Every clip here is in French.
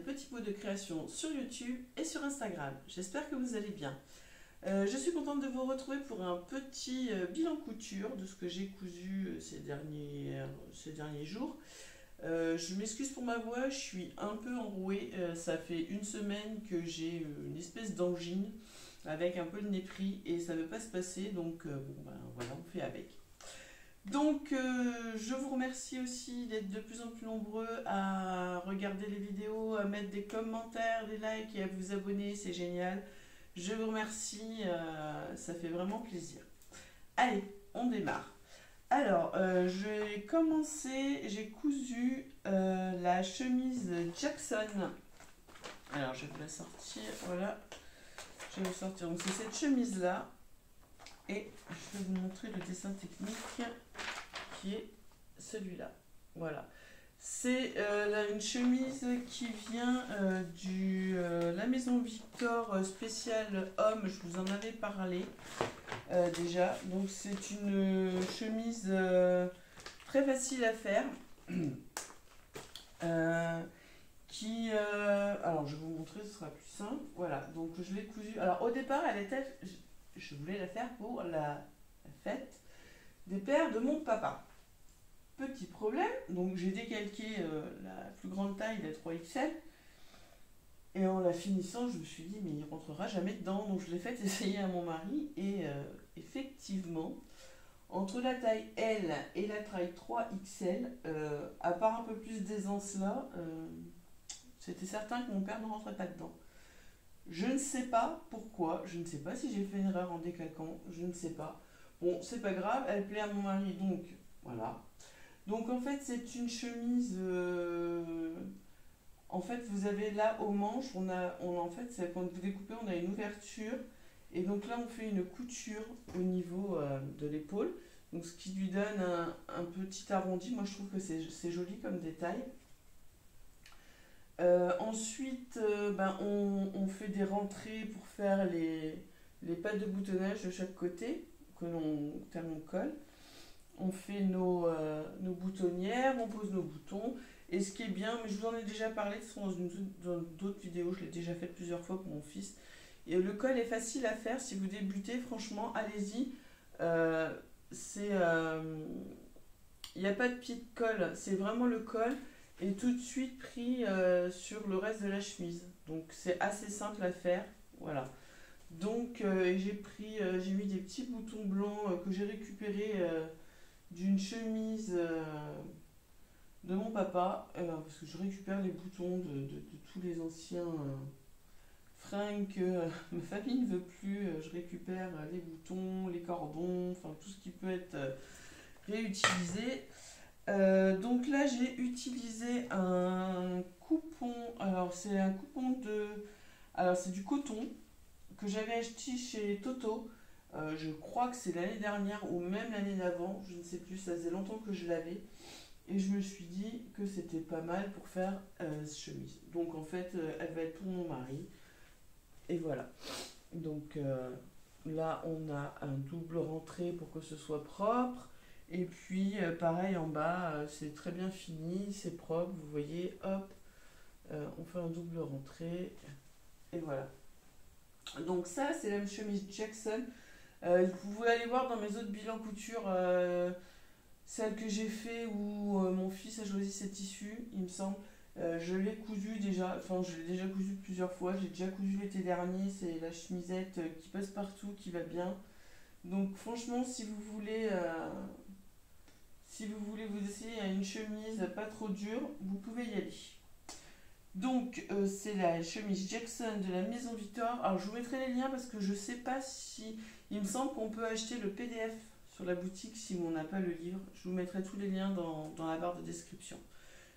Petit Pot de Création sur YouTube et sur Instagram. J'espère que vous allez bien. Je suis contente de vous retrouver pour un petit bilan couture de ce que j'ai cousu ces derniers jours. Je m'excuse pour ma voix, je suis un peu enrouée. Ça fait une semaine que j'ai une espèce d'angine avec un peu le nez pris et ça ne veut pas se passer, donc bon ben voilà, on fait avec. Donc je vous remercie aussi d'être de plus en plus nombreux à regarder les vidéos, à mettre des commentaires, des likes et à vous abonner, c'est génial. Je vous remercie, ça fait vraiment plaisir. Allez, on démarre. Alors, j'ai commencé, j'ai cousu la chemise Jackson. Alors, je vais vous la sortir, voilà. Je vais vous sortir, donc c'est cette chemise-là. Et je vais vous montrer le dessin technique qui est celui-là. Voilà. C'est une chemise qui vient de la maison Victor spéciale homme. Je vous en avais parlé déjà. Donc c'est une chemise très facile à faire. Alors je vais vous montrer, ce sera plus simple. Voilà, donc je l'ai cousue. Alors au départ, elle était... Je voulais la faire pour la fête des pères de mon papa. Petit problème, donc j'ai décalqué la plus grande taille, la 3XL, et en la finissant, je me suis dit, mais il rentrera jamais dedans, donc je l'ai fait essayer à mon mari, et effectivement, entre la taille L et la taille 3XL, à part un peu plus d'aisance là, c'était certain que mon père ne rentrait pas dedans. Je ne sais pas pourquoi, je ne sais pas si j'ai fait une erreur en décalquant, je ne sais pas. Bon, c'est pas grave, elle plaît à mon mari, donc voilà. Donc en fait, c'est une chemise. En fait, vous avez là au manche, en fait, quand vous découpez, on a une ouverture. Et donc là, on fait une couture au niveau de l'épaule. Donc ce qui lui donne un petit arrondi. Moi, je trouve que c'est joli comme détail. Ensuite, on fait des rentrées pour faire les pattes de boutonnage de chaque côté que l'on colle. On fait nos boutonnières, on pose nos boutons. Et ce qui est bien, mais je vous en ai déjà parlé dans d'autres vidéos, je l'ai déjà fait plusieurs fois pour mon fils. Et le col est facile à faire si vous débutez, franchement, allez-y. Il n'y a pas de pied de colle, c'est vraiment le col et tout de suite pris sur le reste de la chemise. Donc c'est assez simple à faire, voilà. Donc j'ai mis des petits boutons blancs que j'ai récupérés d'une chemise de mon papa, parce que je récupère les boutons de tous les anciens fringues que ma famille ne veut plus. Je récupère les boutons, les cordons, enfin tout ce qui peut être réutilisé. Donc là j'ai utilisé un coupon, alors c'est un coupon alors c'est du coton que j'avais acheté chez Toto, je crois que c'est l'année dernière ou même l'année d'avant, je ne sais plus, ça faisait longtemps que je l'avais et je me suis dit que c'était pas mal pour faire cette chemise. Donc en fait elle va être pour mon mari et voilà. Donc là on a un double rentrée pour que ce soit propre. Et puis pareil en bas, c'est très bien fini, c'est propre, vous voyez, hop, on fait un double rentrée, et voilà. Donc ça, c'est la chemise Jackson. Vous pouvez aller voir dans mes autres bilans couture, celle que j'ai fait où mon fils a choisi ses tissus, il me semble. Je l'ai cousu déjà, enfin je l'ai déjà cousu plusieurs fois, j'ai déjà cousu l'été dernier, c'est la chemisette qui passe partout, qui va bien. Donc franchement, si vous voulez vous essayer à une chemise pas trop dure, vous pouvez y aller. Donc c'est la chemise Jackson de la maison Victor. Alors je vous mettrai les liens parce que je sais pas si... Il me semble qu'on peut acheter le PDF sur la boutique si on n'a pas le livre. Je vous mettrai tous les liens dans la barre de description.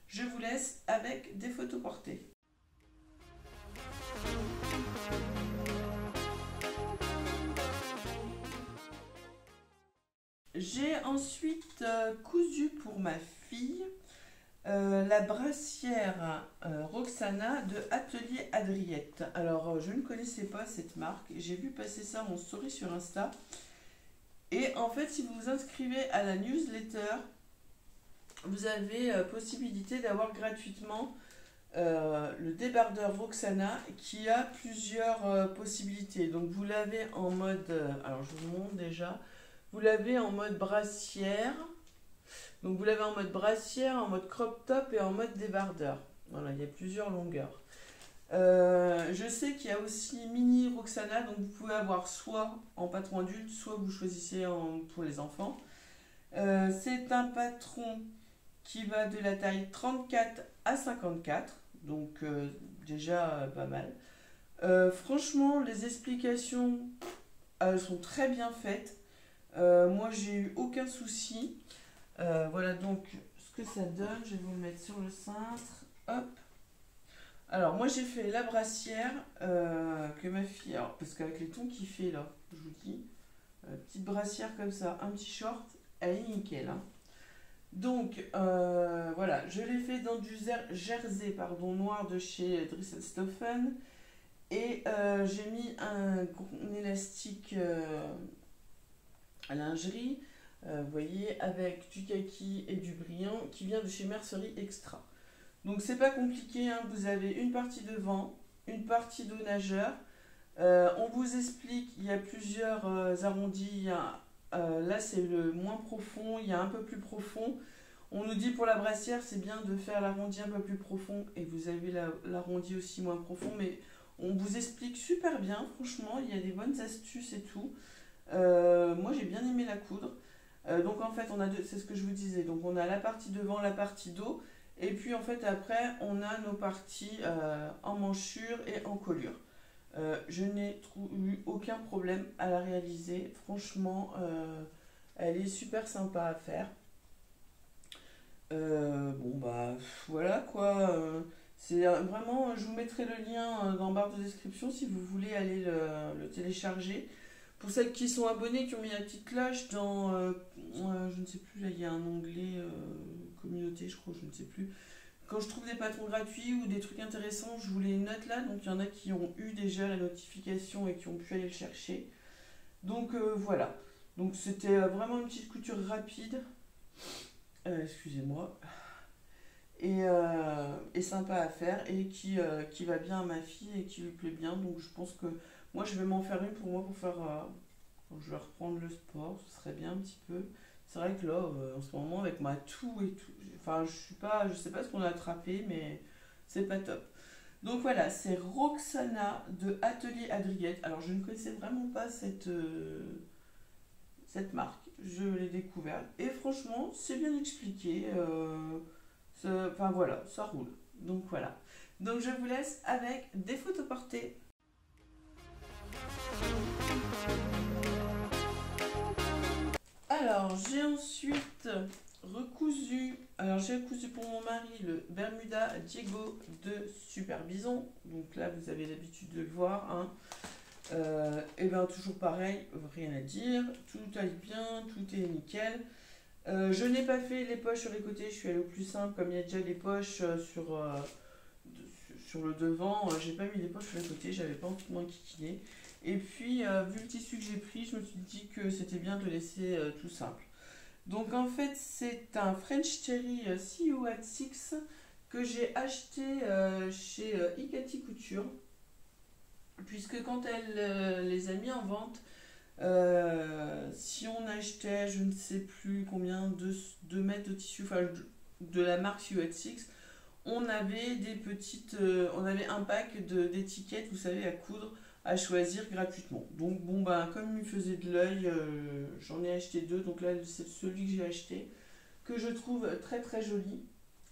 Je vous laisse avec des photos portées. J'ai ensuite cousu pour ma fille la brassière Roxana de Atelier Adriette. Alors je ne connaissais pas cette marque, j'ai vu passer ça en story sur Insta. Et en fait, si vous vous inscrivez à la newsletter, vous avez possibilité d'avoir gratuitement le débardeur Roxana qui a plusieurs possibilités. Donc vous l'avez en mode, alors je vous montre déjà, vous l'avez en mode brassière. Donc vous l'avez en mode brassière, en mode crop top et en mode débardeur. Voilà, il y a plusieurs longueurs. Je sais qu'il y a aussi mini Roxana, donc vous pouvez avoir soit en patron adulte, soit vous choisissez pour les enfants. C'est un patron qui va de la taille 34 à 54, donc déjà pas mal. Franchement, les explications sont très bien faites. Moi, j'ai eu aucun souci. Voilà donc ce que ça donne. Je vais vous le mettre sur le cintre. Hop. Alors, moi, j'ai fait la brassière que ma fille. Alors, parce qu'avec les tons qu'il fait là, je vous dis, petite brassière comme ça, un petit short, elle est nickel, hein. Donc, voilà, je l'ai fait dans du jersey noir de chez Dresselstoffen. Et j'ai mis un élastique à lingerie, vous voyez, avec du kaki et du brillant qui vient de chez Mercerie Extra. Donc c'est pas compliqué, hein, vous avez une partie devant, une partie dos nageur. On vous explique, il y a plusieurs arrondis. Là c'est le moins profond, il y a un peu plus profond. On nous dit pour la brassière c'est bien de faire l'arrondi un peu plus profond et vous avez l'arrondi aussi moins profond, mais on vous explique super bien, franchement, il y a des bonnes astuces et tout. Moi j'ai bien aimé la coudre. Donc en fait on a deux, c'est ce que je vous disais, donc on a la partie devant, la partie dos, et puis en fait après on a nos parties en manchure et en colure. Je n'ai eu aucun problème à la réaliser, franchement elle est super sympa à faire. Bon bah voilà quoi, c'est vraiment, je vous mettrai le lien dans la barre de description si vous voulez aller le télécharger. Pour celles qui sont abonnées, qui ont mis la petite cloche dans, je ne sais plus, là il y a un onglet communauté, je crois, je ne sais plus. Quand je trouve des patrons gratuits ou des trucs intéressants, je vous les note là. Donc il y en a qui ont eu déjà la notification et qui ont pu aller le chercher. Donc voilà. Donc c'était vraiment une petite couture rapide. Excusez-moi. Et sympa à faire et qui va bien à ma fille et qui lui plaît bien. Donc je pense que moi je vais m'en faire une pour moi pour faire. Quand je vais reprendre le sport, ce serait bien un petit peu. C'est vrai que là, en ce moment, avec ma toux et tout, enfin, je sais pas ce qu'on a attrapé, mais c'est pas top. Donc voilà, c'est Roxana de Atelier Adriette. Alors je ne connaissais vraiment pas cette marque. Je l'ai découverte et franchement, c'est bien expliqué. Enfin voilà, ça roule. Donc voilà. Donc je vous laisse avec des photos portées. Alors j'ai ensuite recousu. Alors j'ai cousu pour mon mari le Bermuda Diego de Super Bison. Donc là vous avez l'habitude de le voir, hein. Et bien toujours pareil, rien à dire. Tout aille bien, tout est nickel. Je n'ai pas fait les poches sur les côtés, je suis allée au plus simple, comme il y a déjà les poches sur le devant, j'ai pas mis les poches sur les côtés, j'avais pas envie de m'enquiquiner. Et puis, vu le tissu que j'ai pris, je me suis dit que c'était bien de le laisser tout simple. Donc en fait, c'est un French Terry CEO at 6 que j'ai acheté chez Ikati Couture, puisque quand elle les a mis en vente, si on achetait, je ne sais plus combien, 2 mètres de tissu, enfin de la marque UX6, on avait on avait un pack d'étiquettes, vous savez, à coudre, à choisir gratuitement. Donc bon bah comme il me faisait de l'œil, j'en ai acheté 2. Donc là c'est celui que j'ai acheté, que je trouve très très joli.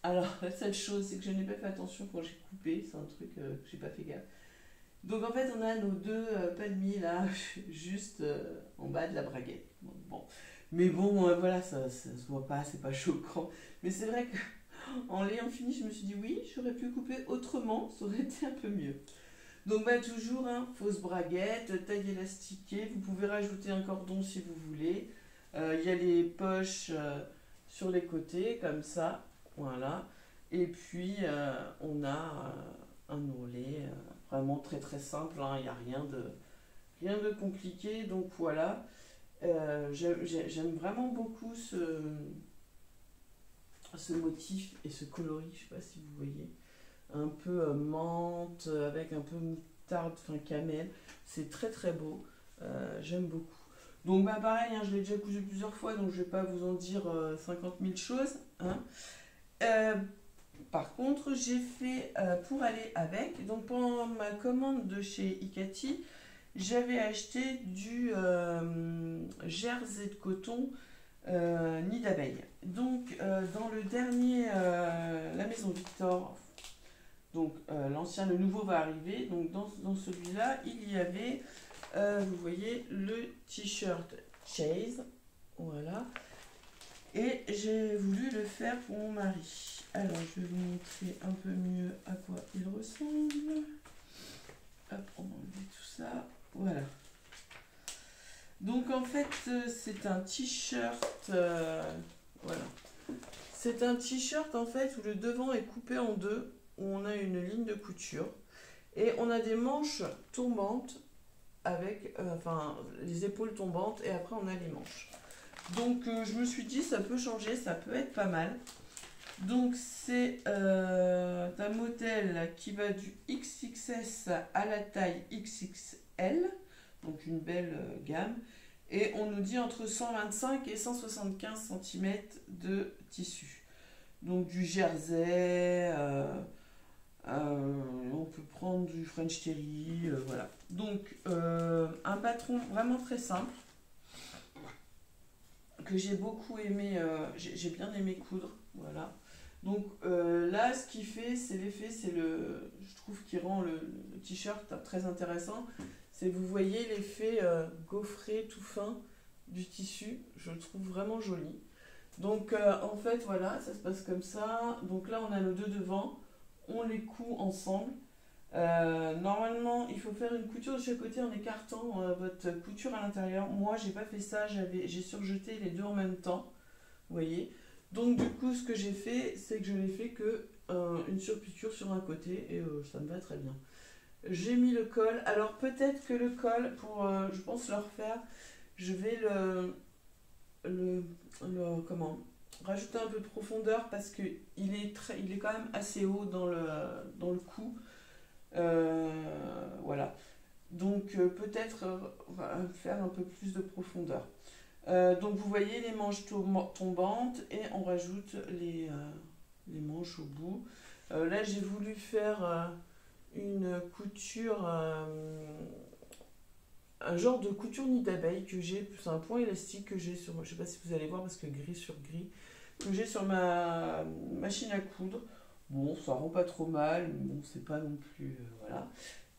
Alors la seule chose c'est que je n'ai pas fait attention quand j'ai coupé, c'est un truc que j'ai pas fait gaffe. Donc en fait, on a nos 2 palmiers là, juste en bas de la braguette. Bon. Mais bon, voilà, ça se voit pas, c'est pas choquant. Mais c'est vrai qu'en l'ayant fini, je me suis dit oui, j'aurais pu couper autrement, ça aurait été un peu mieux. Donc bah toujours, hein, fausse braguette, taille élastiquée, vous pouvez rajouter un cordon si vous voulez. Il y a les poches sur les côtés, comme ça, voilà. Et puis on a un ourlet. Vraiment très très simple, hein, il n'y a rien de compliqué, donc voilà. J'aime vraiment beaucoup ce motif et ce coloris, je ne sais pas si vous voyez. un peu menthe, avec un peu moutarde, enfin cannelle. C'est très très beau. J'aime beaucoup. Donc bah pareil, hein, je l'ai déjà cousu plusieurs fois, donc je vais pas vous en dire 50 000 choses. Hein. Euh, Par contre, j'ai fait pour aller avec, donc pendant ma commande de chez Ikati, j'avais acheté du jersey de coton nid d'abeille. Donc dans le dernier, la maison Victor, donc l'ancien, le nouveau va arriver, donc dans celui-là, il y avait, vous voyez, le t-shirt Chase, voilà, et j'ai voulu le faire pour mon mari. Alors, je vais vous montrer un peu mieux à quoi il ressemble. Hop, on va enlever tout ça. Voilà. Donc, en fait, c'est un t-shirt. Voilà. C'est un t-shirt, en fait, où le devant est coupé en deux, où on a une ligne de couture. Et on a des manches tombantes, avec, enfin, les épaules tombantes, et après, on a les manches. Donc, je me suis dit, ça peut changer, ça peut être pas mal. Donc c'est un modèle qui va du XXS à la taille XXL, donc une belle gamme, et on nous dit entre 125 et 175 cm de tissu. Donc du jersey, on peut prendre du French Terry, voilà. Donc un patron vraiment très simple, que j'ai beaucoup aimé, j'ai bien aimé coudre, voilà. Donc là, ce qui fait, c'est l'effet, je trouve qui rend le t-shirt très intéressant, c'est vous voyez l'effet gaufré tout fin du tissu, je le trouve vraiment joli. Donc en fait, voilà, ça se passe comme ça. Donc là, on a nos deux devants, on les coud ensemble. Normalement, il faut faire une couture de chaque côté en écartant votre couture à l'intérieur. Moi, j'ai pas fait ça, j'ai surjeté les deux en même temps, vous voyez. Donc du coup, ce que j'ai fait, c'est que je n'ai fait que une surpiqûre sur un côté et ça me va très bien. J'ai mis le col. Alors peut-être que le col, pour, je pense le refaire, je vais comment rajouter un peu de profondeur parce que il est quand même assez haut dans le cou. Voilà. Donc peut-être faire un peu plus de profondeur. Donc vous voyez les manches tombantes et on rajoute les manches au bout. Là j'ai voulu faire une couture, un genre de couture nid d'abeille que j'ai, c'est un point élastique que j'ai sur, je sais pas si vous allez voir parce que gris sur gris, que j'ai sur ma machine à coudre. Bon, ça rend pas trop mal, mais bon, c'est pas non plus, voilà.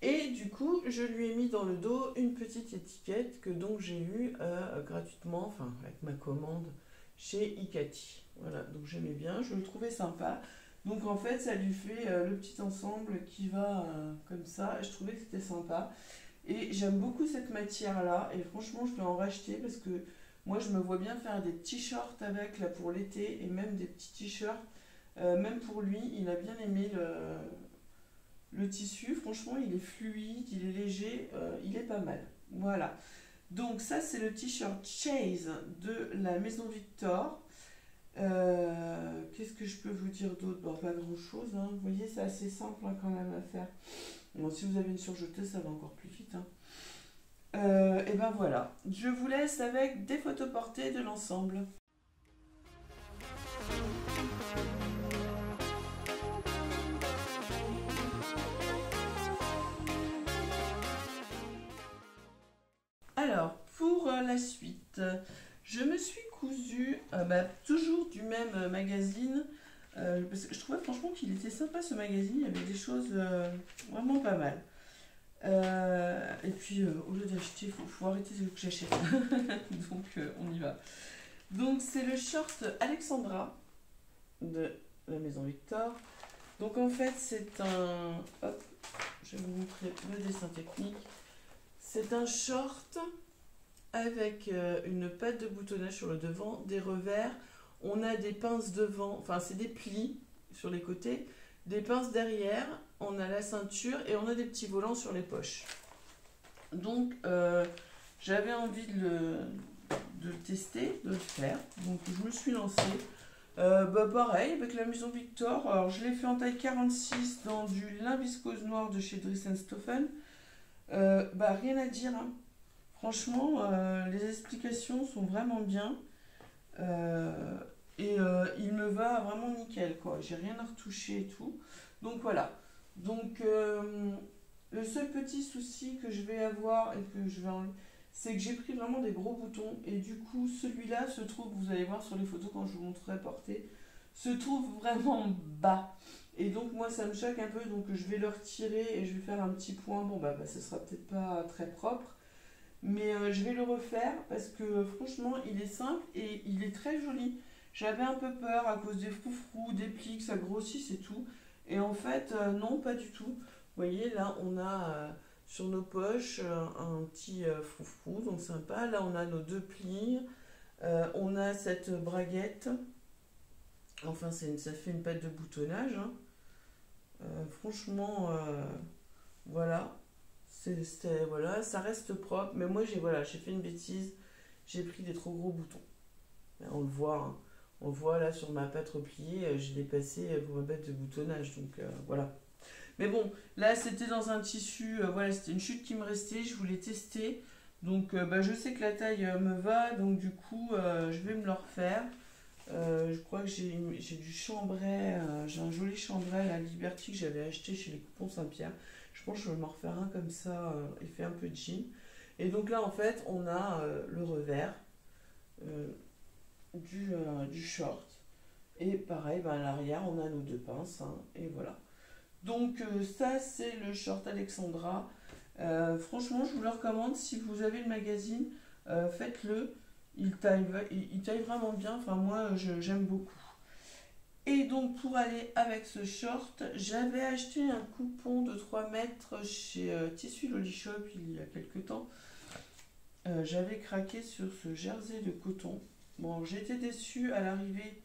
Et du coup, je lui ai mis dans le dos une petite étiquette que donc j'ai eue gratuitement, enfin avec ma commande chez Ikati. Voilà, donc j'aimais bien, je le trouvais sympa. Donc en fait, ça lui fait le petit ensemble qui va comme ça. Je trouvais que c'était sympa. Et j'aime beaucoup cette matière-là. Et franchement, je vais en racheter parce que moi, je me vois bien faire des t-shirts avec là pour l'été et même des petits t-shirts. Même pour lui, il a bien aimé le tissu. Franchement, il est fluide, il est léger, il est pas mal. Voilà. Donc ça, c'est le t-shirt Chase de la Maison Victor. Qu'est-ce que je peux vous dire d'autre? Bon, pas grand-chose. Hein. Vous voyez, c'est assez simple hein, quand même à faire. Bon, si vous avez une surjeteuse, ça va encore plus vite. Hein. Et ben voilà. Je vous laisse avec des photos portées de l'ensemble. Alors, pour la suite, je me suis cousu toujours du même magazine, parce que je trouvais franchement qu'il était sympa ce magazine, il y avait des choses vraiment pas mal. Et puis, au lieu d'acheter, faut arrêter ce que j'achète. Donc, on y va. Donc, c'est le short Alexandra de la Maison Victor. Donc, en fait, c'est un... Hop, je vais vous montrer le dessin technique. C'est un short avec une patte de boutonnage sur le devant, des revers. On a des pinces devant, enfin c'est des plis sur les côtés, des pinces derrière, on a la ceinture et on a des petits volants sur les poches. Donc j'avais envie de le tester, de le faire. Donc je me suis lancée. Bah pareil, avec la Maison Victor. Alors je l'ai fait en taille 46 dans du lin viscose noir de chez Dries Stoffen. Bah rien à dire, hein. Franchement, les explications sont vraiment bien. Euh, il me va vraiment nickel, quoi. J'ai rien à retoucher et tout. Donc voilà. Donc le seul petit souci que je vais avoir et que je vais enlever, c'est que j'ai pris vraiment des gros boutons. Et du coup, celui-là se trouve, vous allez voir sur les photos quand je vous montrerai porter, se trouve vraiment bas. Et donc moi ça me choque un peu, donc je vais le retirer et je vais faire un petit point. Bon bah ce sera peut-être pas très propre, mais je vais le refaire parce que franchement il est simple et il est très joli. J'avais un peu peur à cause des froufrous, des plis, que ça grossisse et tout. Et en fait non, pas du tout. Vous voyez là on a sur nos poches un petit froufrou, donc sympa. Là on a nos deux plis. On a cette braguette. Enfin ça fait une patte de boutonnage, hein. Franchement, voilà. Voilà, ça reste propre. Mais moi, j'ai fait une bêtise. J'ai pris des trop gros boutons. On le voit, hein. On le voit là sur ma patte repliée. Je l'ai passé pour ma patte de boutonnage. Donc voilà. Mais bon, là, c'était dans un tissu. Voilà, c'était une chute qui me restait. Je voulais tester. Donc bah, je sais que la taille me va. Donc du coup, je vais me le refaire. Je crois que j'ai du chambray, j'ai un joli chambray à la Liberty que j'avais acheté chez les Coupons Saint-Pierre. Je pense que je vais m'en refaire un comme ça, il fait un peu de jean. Et donc là en fait on a le revers euh, du short. Et pareil, ben, à l'arrière on a nos deux pinces, hein, et voilà. Donc ça c'est le short Alexandra. Franchement je vous le recommande, si vous avez le magazine, faites-le. Il taille vraiment bien, enfin moi j'aime beaucoup. Et donc pour aller avec ce short, j'avais acheté un coupon de 3 mètres chez Tissu Loli Shop il y a quelques temps. J'avais craqué sur ce jersey de coton. Bon, j'étais déçue à l'arrivée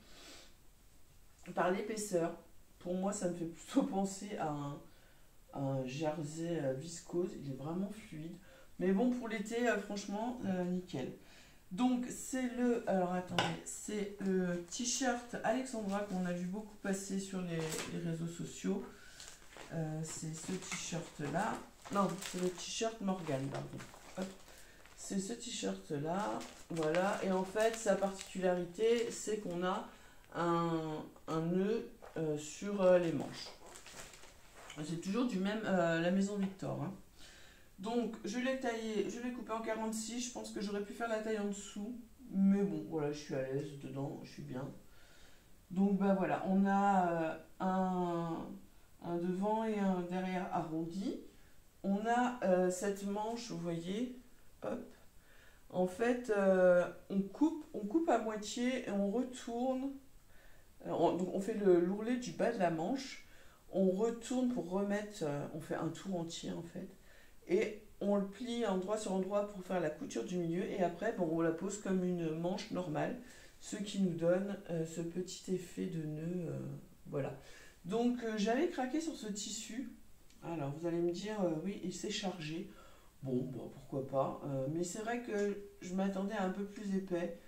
par l'épaisseur. Pour moi, ça me fait plutôt penser à un jersey viscose. Il est vraiment fluide. Mais bon, pour l'été, franchement, nickel. Donc alors attendez, c'est le t-shirt Alexandra qu'on a vu beaucoup passer sur les réseaux sociaux. C'est ce t-shirt là. Non, c'est le t-shirt Morgan, pardon. Hop. C'est ce t-shirt là. Voilà. Et en fait, sa particularité, c'est qu'on a un nœud sur les manches. C'est toujours du même la Maison Victor, hein. Donc je l'ai taillé, je l'ai coupé en 46, je pense que j'aurais pu faire la taille en dessous, mais bon voilà, je suis à l'aise dedans, je suis bien. Donc bah voilà, on a un devant et un derrière arrondi. On a cette manche, vous voyez, hop. En fait, on coupe à moitié et on retourne. Donc on fait l'ourlet du bas de la manche, on retourne pour remettre, on fait un tour entier en fait. Et on le plie endroit sur endroit pour faire la couture du milieu. Et après, bon, on la pose comme une manche normale. Ce qui nous donne ce petit effet de nœud. Voilà. Donc, j'avais craqué sur ce tissu. Alors, vous allez me dire, oui, il s'est chargé. Bon, pourquoi pas. Mais c'est vrai que je m'attendais à un peu plus épais.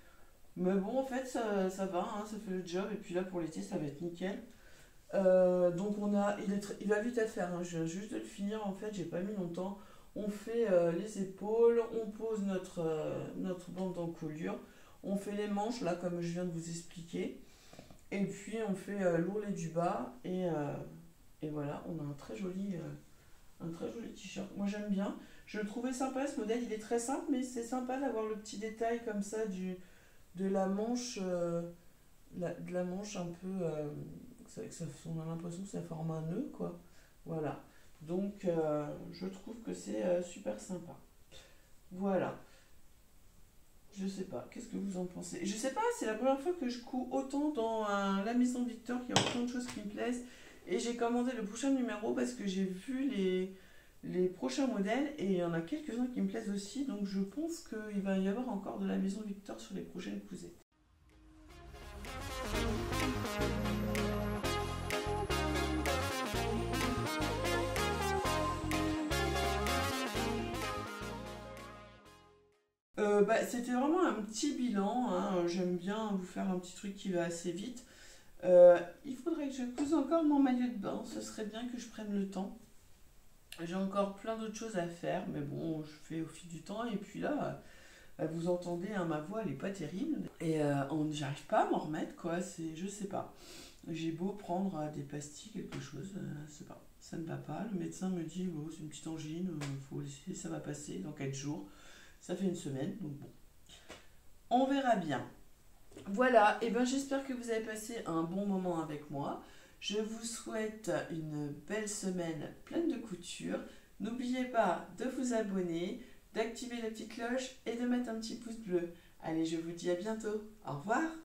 Mais bon, en fait, ça va, hein, ça fait le job. Et puis là, pour l'été, ça va être nickel. Donc, il va vite à faire, hein. Je viens juste de le finir. En fait, j'ai pas mis longtemps. On fait les épaules, on pose notre bande d'encolure, on fait les manches, là, comme je viens de vous expliquer, et puis on fait l'ourlet du bas, et voilà, on a un très joli t-shirt. Moi j'aime bien, je le trouvais sympa ce modèle, il est très simple, mais c'est sympa d'avoir le petit détail comme ça de la manche, de la manche un peu, on a l'impression que ça forme un nœud, quoi. Voilà. Donc, je trouve que c'est super sympa. Voilà. Je sais pas, qu'est-ce que vous en pensez? Je sais pas, c'est la première fois que je couds autant dans la Maison Victor, qu'il y a autant de choses qui me plaisent. Et j'ai commandé le prochain numéro parce que j'ai vu les prochains modèles et il y en a quelques-uns qui me plaisent aussi. Donc, je pense qu'il va y avoir encore de la Maison Victor sur les prochaines cousettes. C'était vraiment un petit bilan, hein. J'aime bien vous faire un petit truc qui va assez vite. Il faudrait que je couse encore mon maillot de bain, ce serait bien que je prenne le temps. J'ai encore plein d'autres choses à faire, mais bon, je fais au fil du temps. Et puis là, vous entendez, hein, ma voix, elle est pas terrible. Et j'arrive pas à m'en remettre, quoi. Je sais pas. J'ai beau prendre des pastilles, quelque chose, c'est pas, ça ne va pas. Le médecin me dit, oh, c'est une petite angine, faut laisser, ça va passer dans 4 jours. Ça fait une semaine, donc bon, on verra bien. Voilà, et ben j'espère que vous avez passé un bon moment avec moi. Je vous souhaite une belle semaine pleine de couture. N'oubliez pas de vous abonner, d'activer la petite cloche et de mettre un petit pouce bleu. Allez, je vous dis à bientôt. Au revoir.